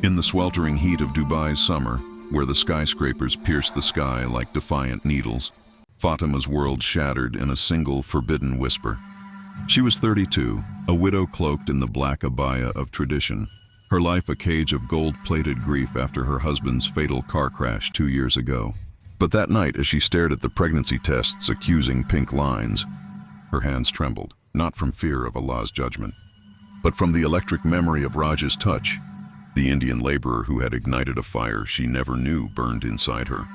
In the sweltering heat of Dubai's summer, where the skyscrapers pierce the sky like defiant needles, Fatima's world shattered in a single forbidden whisper. She was 32, a widow cloaked in the black abaya of tradition, her life a cage of gold-plated grief after her husband's fatal car crash 2 years ago. But that night, as she stared at the pregnancy test's accusing pink lines, her hands trembled, not from fear of Allah's judgment, but from the electric memory of Raj's touch, the Indian laborer who had ignited a fire she never knew burned inside her.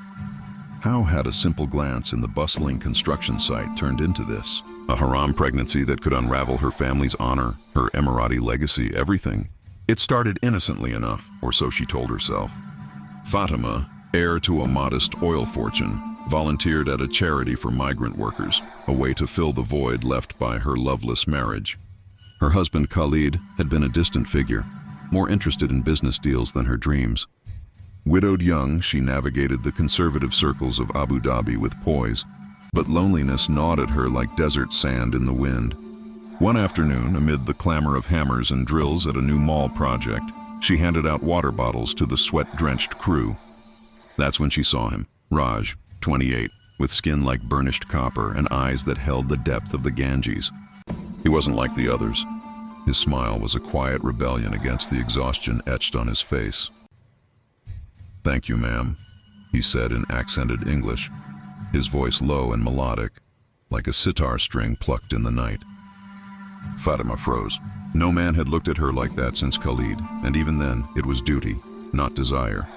How had a simple glance in the bustling construction site turned into this? A Haram pregnancy that could unravel her family's honor, her Emirati legacy, everything. It started innocently enough, or so she told herself. Fatima, heir to a modest oil fortune, volunteered at a charity for migrant workers, a way to fill the void left by her loveless marriage. Her husband Khalid had been a distant figure, more interested in business deals than her dreams. Widowed young, she navigated the conservative circles of Abu Dhabi with poise, but loneliness gnawed at her like desert sand in the wind. One afternoon, amid the clamor of hammers and drills at a new mall project, she handed out water bottles to the sweat-drenched crew. That's when she saw him, Raj, 28, with skin like burnished copper and eyes that held the depth of the Ganges. He wasn't like the others. His smile was a quiet rebellion against the exhaustion etched on his face. "Thank you, ma'am," he said in accented English, his voice low and melodic, like a sitar string plucked in the night. Fatima froze. No man had looked at her like that since Khalid, and even then, it was duty, not desire.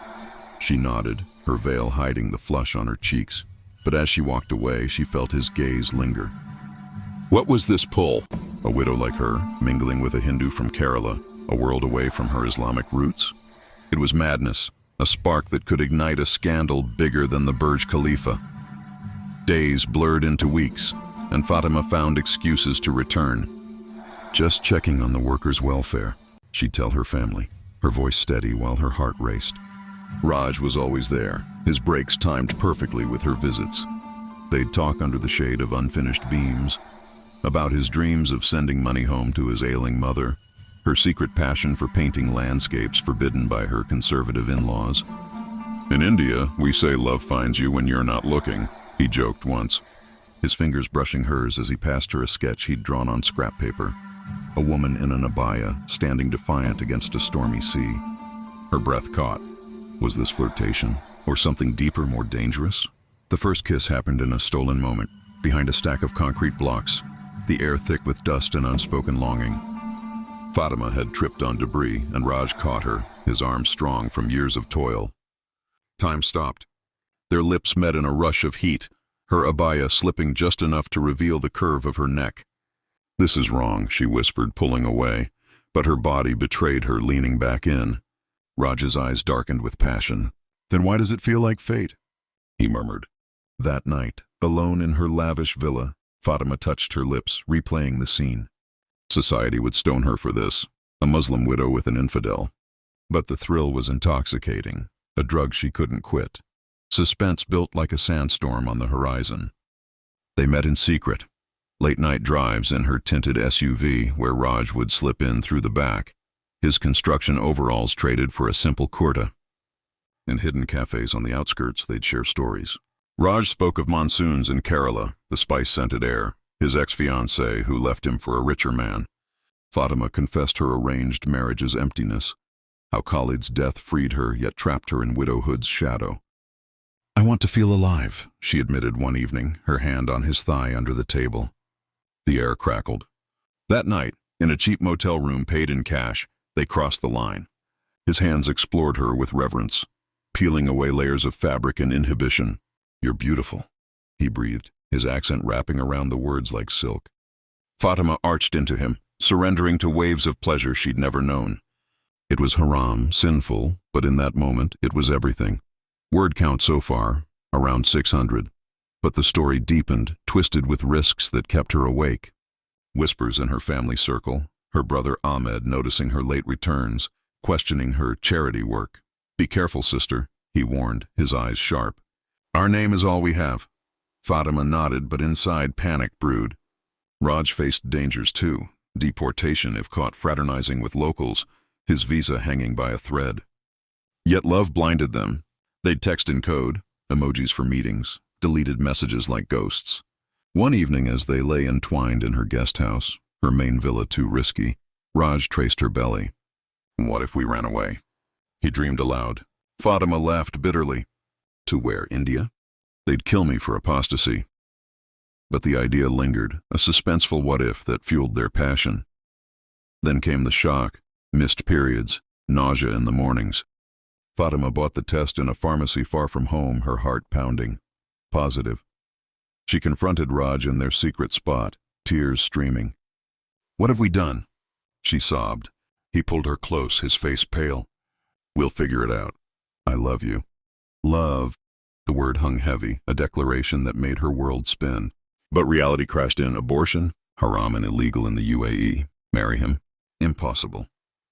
She nodded, her veil hiding the flush on her cheeks, but as she walked away, she felt his gaze linger. What was this pull? A widow like her, mingling with a Hindu from Kerala, a world away from her Islamic roots? It was madness, a spark that could ignite a scandal bigger than the Burj Khalifa. Days blurred into weeks, and Fatima found excuses to return. Just checking on the workers' welfare, she'd tell her family, her voice steady while her heart raced. Raj was always there, his breaks timed perfectly with her visits. They'd talk under the shade of unfinished beams, about his dreams of sending money home to his ailing mother, her secret passion for painting landscapes forbidden by her conservative in-laws. "In India, we say love finds you when you're not looking," he joked once, his fingers brushing hers as he passed her a sketch he'd drawn on scrap paper. A woman in an abaya, standing defiant against a stormy sea. Her breath caught. Was this flirtation, or something deeper, more dangerous? The first kiss happened in a stolen moment, behind a stack of concrete blocks, the air thick with dust and unspoken longing. Fatima had tripped on debris, and Raj caught her, his arms strong from years of toil. Time stopped. Their lips met in a rush of heat, her abaya slipping just enough to reveal the curve of her neck. "This is wrong," she whispered, pulling away, but her body betrayed her, leaning back in. Raj's eyes darkened with passion. "Then why does it feel like fate?" he murmured. That night, alone in her lavish villa, Fatima touched her lips, replaying the scene. Society would stone her for this, a Muslim widow with an infidel. But the thrill was intoxicating, a drug she couldn't quit. Suspense built like a sandstorm on the horizon. They met in secret, late-night drives in her tinted SUV where Raj would slip in through the back, his construction overalls traded for a simple kurta. In hidden cafes on the outskirts, they'd share stories. Raj spoke of monsoons in Kerala, the spice-scented air, his ex-fiancée who left him for a richer man. Fatima confessed her arranged marriage's emptiness, how Khalid's death freed her yet trapped her in widowhood's shadow. "I want to feel alive," she admitted one evening, her hand on his thigh under the table. The air crackled. That night, in a cheap motel room paid in cash, they crossed the line. His hands explored her with reverence, peeling away layers of fabric and inhibition. "You're beautiful," he breathed, his accent wrapping around the words like silk. Fatima arched into him, surrendering to waves of pleasure she'd never known. It was haram, sinful, but in that moment, it was everything. Word count so far, around 600. But the story deepened, twisted with risks that kept her awake. Whispers in her family circle, her brother Ahmed noticing her late returns, questioning her charity work. "Be careful, sister," he warned, his eyes sharp. "Our name is all we have." Fatima nodded, but inside panic brewed. Raj faced dangers too, deportation if caught fraternizing with locals, his visa hanging by a thread. Yet love blinded them. They'd text in code, emojis for meetings, deleted messages like ghosts. One evening as they lay entwined in her guest house, her main villa too risky, Raj traced her belly. What if we ran away? He dreamed aloud. Fatima laughed bitterly. To where, India? They'd kill me for apostasy. But the idea lingered, a suspenseful what-if that fueled their passion. Then came the shock, missed periods, nausea in the mornings. Fatima bought the test in a pharmacy far from home, her heart pounding. Positive. She confronted Raj in their secret spot, tears streaming. What have we done? She sobbed. He pulled her close, his face pale. We'll figure it out. I love you. Love. The word hung heavy, a declaration that made her world spin. But reality crashed in. Abortion? Haram and illegal in the UAE. Marry him? Impossible.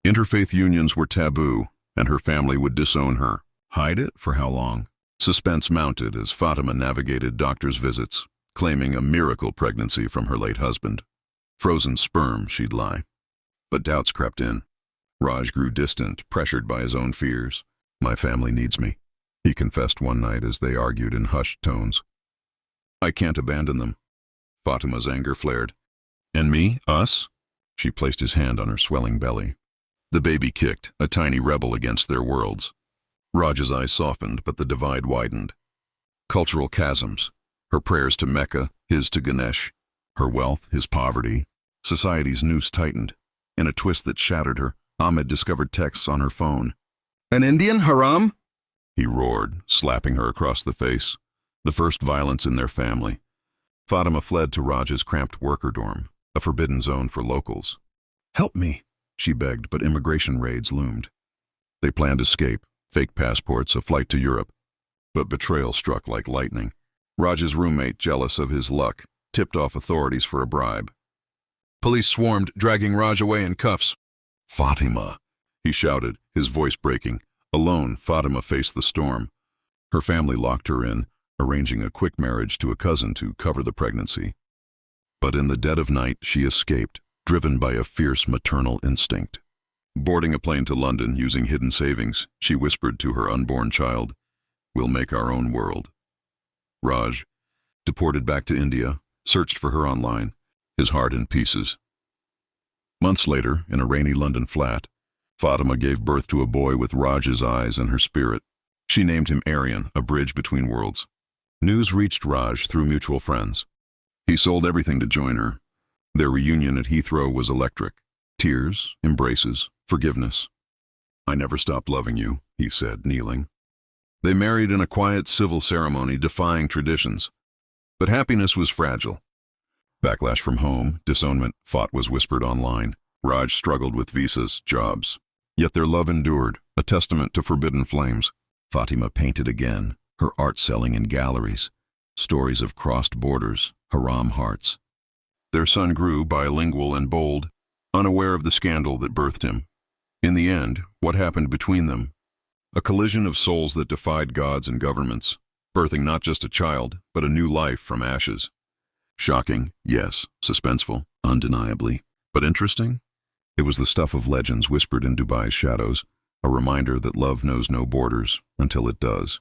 Interfaith unions were taboo, and her family would disown her. Hide it? For how long? Suspense mounted as Fatima navigated doctor's visits, claiming a miracle pregnancy from her late husband. Frozen sperm, she'd lie. But doubts crept in. Raj grew distant, pressured by his own fears. My family needs me, he confessed one night as they argued in hushed tones. I can't abandon them. Fatima's anger flared. And me? Us? She placed his hand on her swelling belly. The baby kicked, a tiny rebel against their worlds. Raj's eyes softened, but the divide widened. Cultural chasms. Her prayers to Mecca, his to Ganesh. Her wealth, his poverty. Society's noose tightened. In a twist that shattered her, Ahmed discovered texts on her phone. An Indian, Haram? He roared, slapping her across the face. The first violence in their family. Fatima fled to Raj's cramped worker dorm, a forbidden zone for locals. Help me, she begged, but immigration raids loomed. They planned escape, fake passports, a flight to Europe. But betrayal struck like lightning. Raj's roommate, jealous of his luck, tipped off authorities for a bribe. Police swarmed, dragging Raj away in cuffs. Fatima, he shouted, his voice breaking. Alone, Fatima faced the storm. Her family locked her in, arranging a quick marriage to a cousin to cover the pregnancy. But in the dead of night, she escaped, driven by a fierce maternal instinct. Boarding a plane to London using hidden savings, she whispered to her unborn child, "We'll make our own world." Raj, deported back to India, searched for her online, his heart in pieces. Months later, in a rainy London flat, Fatima gave birth to a boy with Raj's eyes and her spirit. She named him Aryan, a bridge between worlds. News reached Raj through mutual friends. He sold everything to join her. Their reunion at Heathrow was electric. Tears, embraces, forgiveness. I never stopped loving you, he said, kneeling. They married in a quiet civil ceremony, defying traditions. But happiness was fragile. Backlash from home, disownment, fought was whispered online. Raj struggled with visas, jobs. Yet their love endured, a testament to forbidden flames. Fatima painted again, her art selling in galleries. Stories of crossed borders, Haram hearts. Their son grew bilingual and bold, unaware of the scandal that birthed him. In the end, what happened between them? A collision of souls that defied gods and governments, birthing not just a child, but a new life from ashes. Shocking, yes. Suspenseful, undeniably. But interesting? It was the stuff of legends whispered in Dubai's shadows, a reminder that love knows no borders until it does.